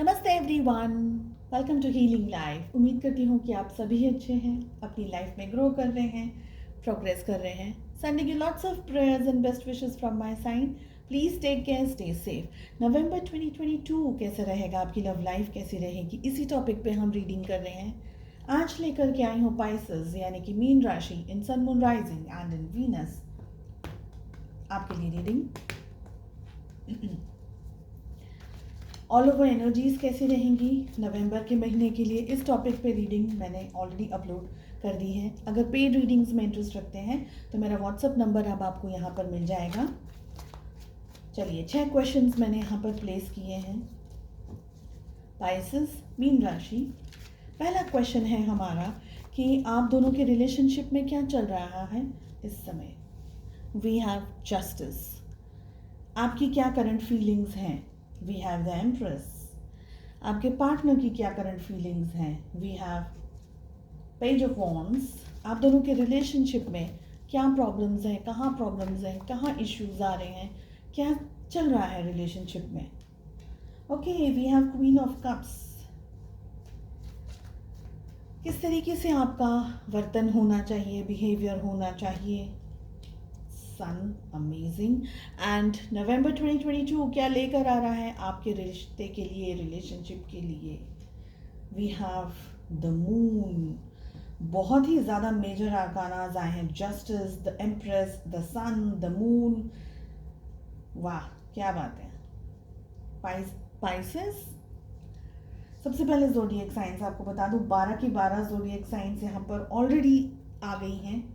नमस्ते everyone, welcome to Healing Life. उम्मीद करती हूँ कि आप सभी अच्छे हैं, अपनी लाइफ में ग्रो कर रहे हैं, प्रोग्रेस कर रहे हैं। Sending you lots of prayers and best wishes from my side. Please take care, stay safe. नवंबर 2022 कैसे रहेगा, आपकी लव लाइफ कैसी रहेगी, इसी टॉपिक पे हम रीडिंग कर रहे हैं। आज लेकर के आई हूँ पाइसेस यानी कि मीन राशि in sun moon rising and in Venus आपके लिए रीडिंग। ऑल ओवर एनर्जीज कैसी रहेंगी नवंबर के महीने के लिए, इस टॉपिक पे रीडिंग मैंने ऑलरेडी अपलोड कर दी है। अगर पेड रीडिंग्स में इंटरेस्ट रखते हैं तो मेरा व्हाट्सअप नंबर अब आपको यहाँ पर मिल जाएगा। चलिए 6 क्वेश्चंस मैंने यहाँ पर प्लेस किए हैं। पाइसेस मीन राशि, पहला क्वेश्चन है हमारा कि आप दोनों के रिलेशनशिप में क्या चल रहा है इस समय। वी हैव जस्टिस, आपकी क्या करंट फीलिंग्स हैं। वी हैव द एम्प्रेस, आपके पार्टनर की क्या करंट फीलिंग्स हैं। We have page of wands, आप दोनों के रिलेशनशिप में क्या प्रॉब्लम्स हैं, कहाँ प्रॉब्लम्स हैं, कहाँ इश्यूज आ रहे हैं, क्या चल रहा है रिलेशनशिप में। Okay, we have queen of cups, किस तरीके से आपका वर्तन होना चाहिए, बिहेवियर होना चाहिए। सन, अमेजिंग। एंड नवंबर 2022 क्या लेकर आ रहा है आपके रिश्ते के लिए, रिलेशनशिप के लिए। वी हैव द मून, बहुत ही ज़्यादा मेजर आर्कानाज आए हैं। Justice, the empress, the sun, the moon. वाह, क्या बात है। पाइसेस, सबसे पहले ज़ोडिएक साइंस आपको बता दूं, 12 की 12 ज़ोडिएक साइंस यहाँ पर ऑलरेडी आ गई हैं।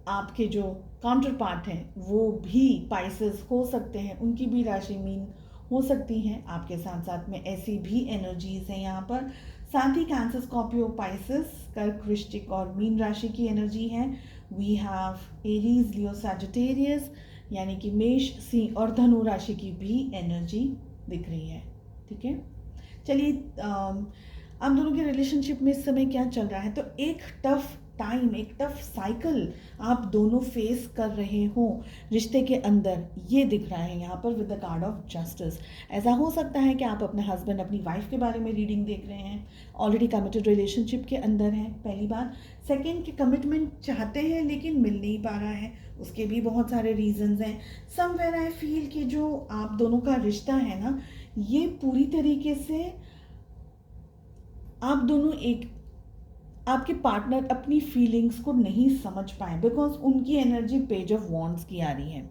आपके जो काउंटर पार्ट हैं वो भी पाइसेस हो सकते हैं, उनकी भी राशि मीन हो सकती हैं आपके साथ साथ में, ऐसी भी एनर्जीज हैं यहाँ पर। साथ ही कैंसर, स्कॉर्पियो, पाइसेस, कर्क, वृश्चिक और मीन राशि की एनर्जी है। We have Aries, Leo, Sagittarius यानी कि मेष, सिंह और धनु राशि की भी एनर्जी दिख रही है। ठीक है, चलिए आप दोनों के रिलेशनशिप में इस समय क्या चल रहा है। तो एक टफ टाइम, एक टफ साइकिल आप दोनों फेस कर रहे हो रिश्ते के अंदर, ये दिख रहा है यहाँ पर with the card of justice. ऐसा हो सकता है कि आप अपने हस्बैंड, अपनी वाइफ के बारे में रीडिंग देख रहे हैं, ऑलरेडी कमिटेड रिलेशनशिप के अंदर हैं, पहली बात। सेकेंड, कि कमिटमेंट चाहते हैं लेकिन मिल नहीं पा रहा है, उसके भी बहुत सारे रीजंस हैं। समवेयर आई फील कि जो आप दोनों का रिश्ता है ना, ये पूरी तरीके से आप दोनों आपके पार्टनर अपनी फीलिंग्स को नहीं समझ पाए, बिकॉज उनकी एनर्जी पेज ऑफ वॉन्ड्स की आ रही है।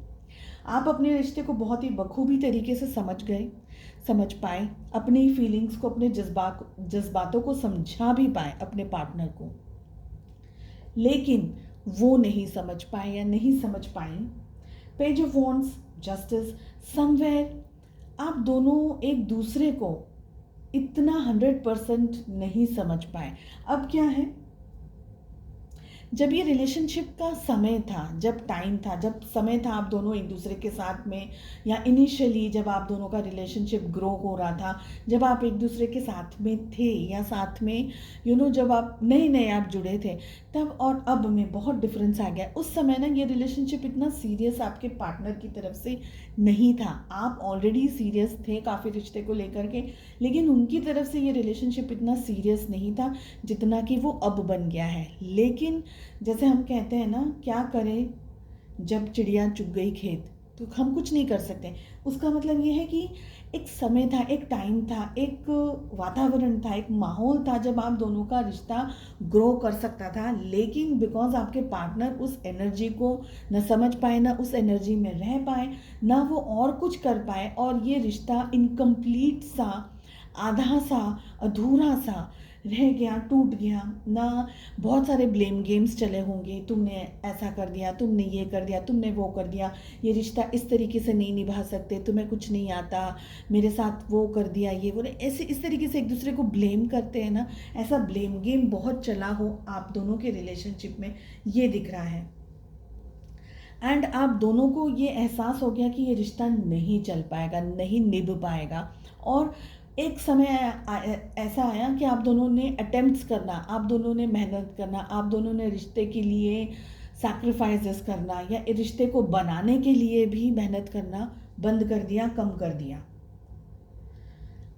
आप अपने रिश्ते को बहुत ही बखूबी तरीके से समझ पाए, अपनी फीलिंग्स को, अपने जज्बातों को समझा भी पाए अपने पार्टनर को, लेकिन वो नहीं समझ पाए या नहीं समझ पाई। Page of wands, justice, somewhere आप दोनों एक दूसरे को इतना 100% नहीं समझ पाए। अब क्या है, जब ये रिलेशनशिप का समय था, जब टाइम था, जब समय था आप दोनों एक दूसरे के साथ में, या इनिशियली जब आप दोनों का रिलेशनशिप ग्रो हो रहा था, जब आप एक दूसरे के साथ में थे, या साथ में जब आप नए नए आप जुड़े थे, तब और अब में बहुत डिफरेंस आ गया। उस समय ना ये रिलेशनशिप इतना सीरियस आपके पार्टनर की तरफ से नहीं था। आप ऑलरेडी सीरियस थे काफ़ी रिश्ते को लेकर के, लेकिन उनकी तरफ से ये रिलेशनशिप इतना सीरियस नहीं था जितना कि वो अब बन गया है। लेकिन जैसे हम कहते हैं ना, क्या करें जब चिड़िया चुग गई खेत, तो हम कुछ नहीं कर सकते। उसका मतलब ये है कि एक समय था, एक टाइम था, एक वातावरण था, एक माहौल था जब आप दोनों का रिश्ता ग्रो कर सकता था, लेकिन बिकॉज आपके पार्टनर उस एनर्जी को न समझ पाए, ना उस एनर्जी में रह पाए, ना वो और कुछ कर पाए, और ये रिश्ता इनकम्प्लीट सा, आधा सा, अधूरा सा रह गया, टूट गया ना। बहुत सारे ब्लेम गेम्स चले होंगे, तुमने ऐसा कर दिया, तुमने ये कर दिया, तुमने वो कर दिया, ये रिश्ता इस तरीके से नहीं निभा सकते, तुम्हें कुछ नहीं आता, मेरे साथ वो कर दिया, ये वो, ऐसे इस तरीके से एक दूसरे को ब्लेम करते हैं ना। ऐसा ब्लेम गेम बहुत चला हो आप दोनों के रिलेशनशिप में, ये दिख रहा है। एंड आप दोनों को ये एहसास हो गया कि ये रिश्ता नहीं चल पाएगा, नहीं निभ पाएगा। और एक समय ऐसा आया कि आप दोनों ने अटेम्प्ट्स करना, आप दोनों ने मेहनत करना, आप दोनों ने रिश्ते के लिए सैक्रिफाइसेस करना या रिश्ते को बनाने के लिए भी मेहनत करना बंद कर दिया, कम कर दिया।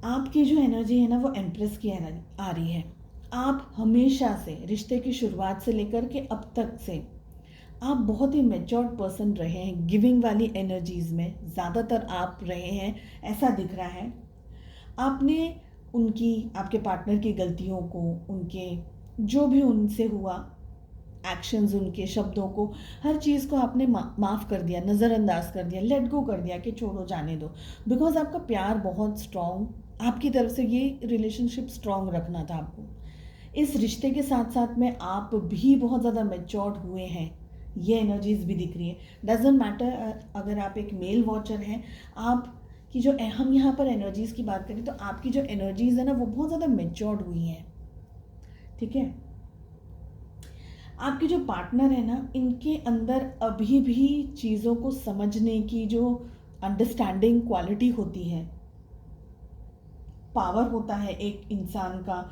आपकी जो एनर्जी है ना वो एम्प्रेस की एनर्जी आ रही है। आप हमेशा से रिश्ते की शुरुआत से लेकर के अब तक से आप बहुत ही मैच्योर्ड पर्सन रहे हैं, गिविंग वाली एनर्जीज में ज़्यादातर आप रहे हैं, ऐसा दिख रहा है। आपने उनकी, आपके पार्टनर की गलतियों को, उनके जो भी उनसे हुआ एक्शंस, उनके शब्दों को, हर चीज़ को आपने माफ़ कर दिया, नज़रअंदाज कर दिया, लेट गो कर दिया कि छोड़ो, जाने दो। बिकॉज आपका प्यार बहुत स्ट्रॉन्ग, आपकी तरफ से ये रिलेशनशिप स्ट्रॉन्ग रखना था आपको। इस रिश्ते के साथ साथ में आप भी बहुत ज़्यादा मैच्योर्ड हुए हैं, ये एनर्जीज भी दिख रही है। डजेंट मैटर अगर आप एक मेल वॉचर हैं, आप की जो हम यहाँ पर एनर्जीज की बात करें तो आपकी जो एनर्जीज है ना वो बहुत ज़्यादा मैच्योर्ड हुई हैं, ठीक है। आपके जो पार्टनर है ना, इनके अंदर अभी भी चीज़ों को समझने की जो अंडरस्टैंडिंग क्वालिटी होती है, पावर होता है एक इंसान का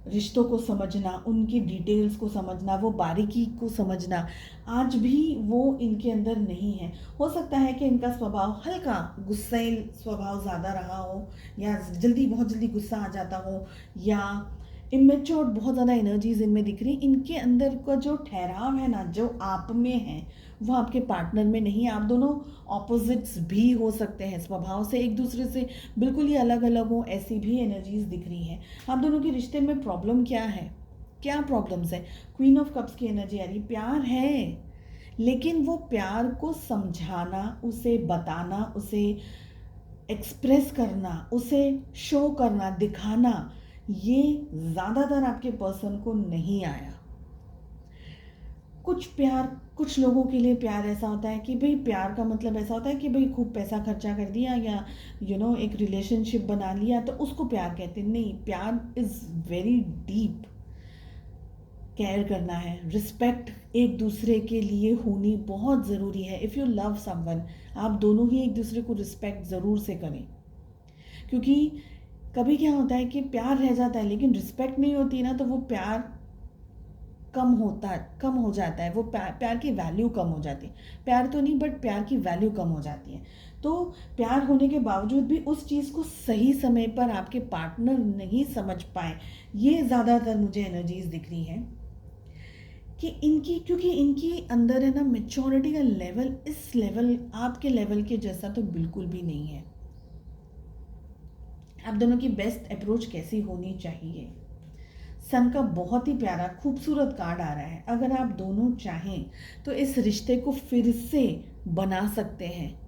रिश्तों को समझना, उनकी डिटेल्स को समझना, वो बारीकी को समझना, आज भी वो इनके अंदर नहीं है। हो सकता है कि इनका स्वभाव हल्का गुस्सैल स्वभाव ज़्यादा रहा हो, या बहुत जल्दी गुस्सा आ जाता हो, या इमेच्योर बहुत ज़्यादा एनर्जीज इनमें दिख रही। इनके अंदर का जो ठहराव है ना, जो आप में है वो आपके पार्टनर में नहीं है। आप दोनों ऑपोजिट्स भी हो सकते हैं, स्वभाव से एक दूसरे से बिल्कुल ही अलग अलग हो, ऐसी भी एनर्जीज दिख रही हैं। आप दोनों के रिश्ते में प्रॉब्लम क्या है, क्या प्रॉब्लम्स है? क्वीन ऑफ कप्स की एनर्जी आ रही। प्यार है, लेकिन वो प्यार को समझाना, उसे बताना, उसे एक्सप्रेस करना, उसे शो करना, दिखाना, ये ज़्यादातर आपके पर्सन को नहीं आया। कुछ प्यार, कुछ लोगों के लिए प्यार ऐसा होता है कि भाई प्यार का मतलब ऐसा होता है कि भाई खूब पैसा खर्चा कर दिया या एक रिलेशनशिप बना लिया तो उसको प्यार कहते हैं। नहीं, प्यार इज़ वेरी डीप। केयर करना है, रिस्पेक्ट एक दूसरे के लिए होनी बहुत ज़रूरी है। इफ़ यू लव समवन, आप दोनों ही एक दूसरे को रिस्पेक्ट ज़रूर से करें, क्योंकि कभी क्या होता है कि प्यार रह जाता है लेकिन रिस्पेक्ट नहीं होती ना, तो वो प्यार कम हो जाता है। वो प्यार की वैल्यू कम हो जाती है। प्यार तो नहीं, बट प्यार की वैल्यू कम हो जाती है। तो प्यार होने के बावजूद भी उस चीज़ को सही समय पर आपके पार्टनर नहीं समझ पाए, ये ज़्यादातर मुझे एनर्जीज दिख रही हैं कि इनकी, क्योंकि इनकी अंदर है ना मेच्योरिटी का लेवल, इस लेवल आपके लेवल के जैसा तो बिल्कुल भी नहीं है। आप दोनों की बेस्ट अप्रोच कैसी होनी चाहिए? सन का बहुत ही प्यारा खूबसूरत कार्ड आ रहा है। अगर आप दोनों चाहें तो इस रिश्ते को फिर से बना सकते हैं,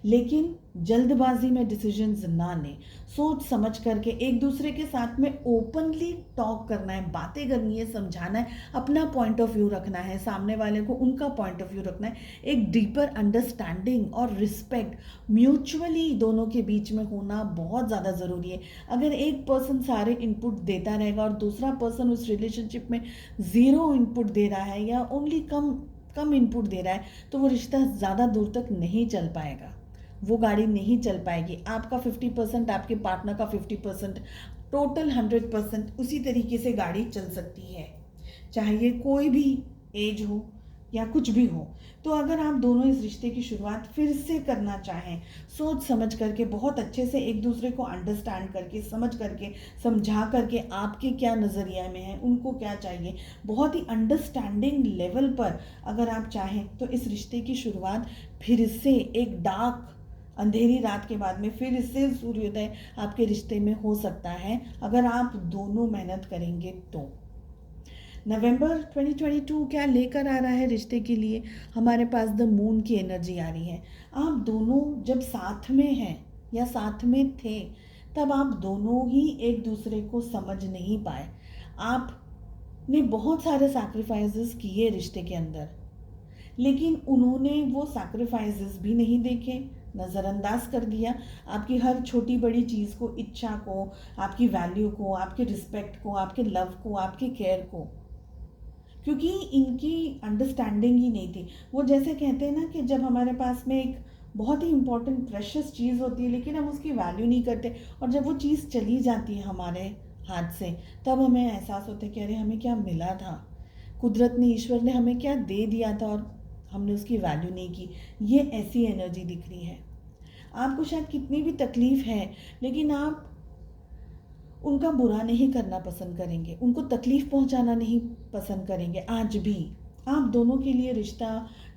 लेकिन जल्दबाजी में डिसीजंस ना लें। सोच समझ करके एक दूसरे के साथ में ओपनली टॉक करना है, बातें करनी है, समझाना है, अपना पॉइंट ऑफ व्यू रखना है, सामने वाले को उनका पॉइंट ऑफ व्यू रखना है। एक डीपर अंडरस्टैंडिंग और रिस्पेक्ट म्यूचुअली दोनों के बीच में होना बहुत ज़्यादा ज़रूरी है। अगर एक पर्सन सारे इनपुट देता रहेगा और दूसरा पर्सन उस रिलेशनशिप में ज़ीरो इनपुट दे रहा है या ओनली कम इनपुट दे रहा है, तो वो रिश्ता ज़्यादा दूर तक नहीं चल पाएगा, वो गाड़ी नहीं चल पाएगी। आपका 50%, आपके पार्टनर का 50%, टोटल 100% उसी तरीके से गाड़ी चल सकती है, चाहे ये कोई भी एज हो या कुछ भी हो। तो अगर आप दोनों इस रिश्ते की शुरुआत फिर से करना चाहें, सोच समझ करके, बहुत अच्छे से एक दूसरे को अंडरस्टैंड करके, समझ करके, समझा करके, आपके क्या नज़रिया में है, उनको क्या चाहिए, बहुत ही अंडरस्टैंडिंग लेवल पर अगर आप चाहें तो इस रिश्ते की शुरुआत फिर से एक डार्क अंधेरी रात के बाद में फिर से सूर्योदय आपके रिश्ते में हो सकता है, अगर आप दोनों मेहनत करेंगे तो। नवंबर 2022 क्या लेकर आ रहा है रिश्ते के लिए? हमारे पास द मून की एनर्जी आ रही है। आप दोनों जब साथ में हैं या साथ में थे, तब आप दोनों ही एक दूसरे को समझ नहीं पाए। आपने बहुत सारे सैक्रिफाइसेस किए रिश्ते के अंदर, लेकिन उन्होंने वो सैक्रिफाइसेस भी नहीं देखे, नज़रअंदाज कर दिया। आपकी हर छोटी बड़ी चीज़ को, इच्छा को, आपकी वैल्यू को, आपके रिस्पेक्ट को, आपके लव को, आपके केयर को, क्योंकि इनकी अंडरस्टैंडिंग ही नहीं थी। वो जैसे कहते हैं ना कि जब हमारे पास में एक बहुत ही इम्पोर्टेंट प्रेशियस चीज़ होती है लेकिन हम उसकी वैल्यू नहीं करते, और जब वो चीज़ चली जाती है हमारे हाथ से, तब हमें एहसास होता है कि अरे हमें क्या मिला था। कुदरत ने, ईश्वर ने हमें क्या दे दिया था और हमने उसकी वैल्यू नहीं की। ये ऐसी एनर्जी दिख रही है। आपको शायद कितनी भी तकलीफ़ है, लेकिन आप उनका बुरा नहीं करना पसंद करेंगे, उनको तकलीफ़ पहुंचाना नहीं पसंद करेंगे। आज भी आप दोनों के लिए रिश्ता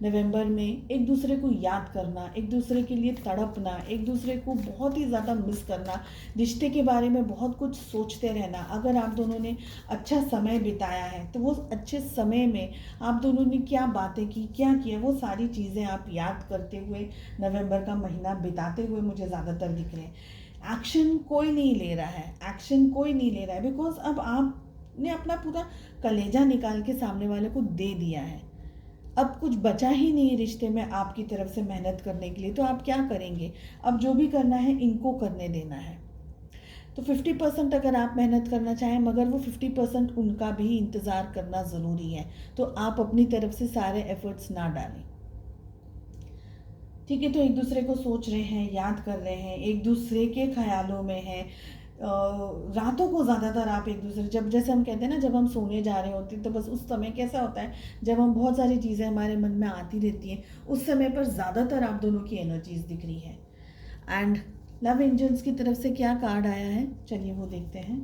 नवंबर में एक दूसरे को याद करना, एक दूसरे के लिए तड़पना, एक दूसरे को बहुत ही ज़्यादा मिस करना, रिश्ते के बारे में बहुत कुछ सोचते रहना। अगर आप दोनों ने अच्छा समय बिताया है तो वो अच्छे समय में आप दोनों ने क्या बातें की, क्या किया, वो सारी चीज़ें आप याद करते हुए नवंबर का महीना बिताते हुए मुझे ज़्यादातर दिख रहे हैं। एक्शन कोई नहीं ले रहा है, एक्शन कोई नहीं ले रहा है, बिकॉज अब आपने अपना पूरा कलेजा निकाल के सामने वाले को दे दिया है। अब कुछ बचा ही नहीं रिश्ते में आपकी तरफ से मेहनत करने के लिए, तो आप क्या करेंगे? अब जो भी करना है इनको करने देना है। तो 50% अगर आप मेहनत करना चाहें, मगर वो 50% उनका भी इंतज़ार करना ज़रूरी है। तो आप अपनी तरफ से सारे एफर्ट्स ना डालें, ठीक है? तो एक दूसरे को सोच रहे हैं, याद कर रहे हैं, एक दूसरे के ख्यालों में हैं। रातों को ज़्यादातर आप एक दूसरे, जब जैसे हम कहते हैं ना, जब हम सोने जा रहे होते हैं तो बस उस समय कैसा होता है, जब हम बहुत सारी चीज़ें हमारे मन में आती रहती हैं, उस समय पर ज़्यादातर आप दोनों की एनर्जीज दिख रही है। एंड लव एंजल्स की तरफ से क्या कार्ड आया है, चलिए वो देखते हैं।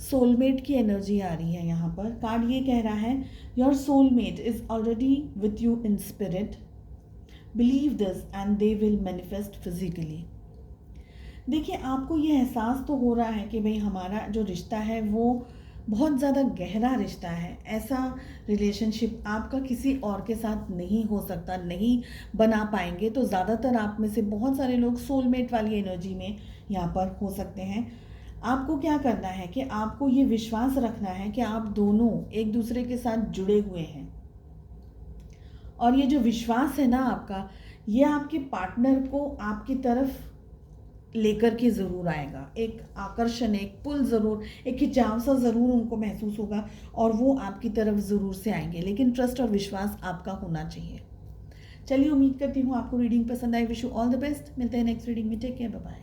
सोलमेट की एनर्जी आ रही है यहाँ पर। कार्ड ये कह रहा है, your soulmate is already with you in spirit, believe this and they will manifest physically. देखिए, आपको ये एहसास तो हो रहा है कि भाई हमारा जो रिश्ता है वो बहुत ज़्यादा गहरा रिश्ता है। ऐसा रिलेशनशिप आपका किसी और के साथ नहीं हो सकता, नहीं बना पाएंगे। तो ज़्यादातर आप में से बहुत सारे लोग सोलमेट वाली एनर्जी में यहाँ पर हो सकते हैं। आपको क्या करना है कि आपको ये विश्वास रखना है कि आप दोनों एक दूसरे के साथ जुड़े हुए हैं, और ये जो विश्वास है ना आपका, ये आपके पार्टनर को आपकी तरफ लेकर के ज़रूर आएगा। एक आकर्षण, एक पुल ज़रूर, एक खिंचाव सा ज़रूर उनको महसूस होगा और वो आपकी तरफ ज़रूर से आएंगे, लेकिन ट्रस्ट और विश्वास आपका होना चाहिए। चलिए, उम्मीद करती हूँ आपको रीडिंग पसंद आई। Wish you all the best. मिलते हैं नेक्स्ट रीडिंग में। Take care, bye bye.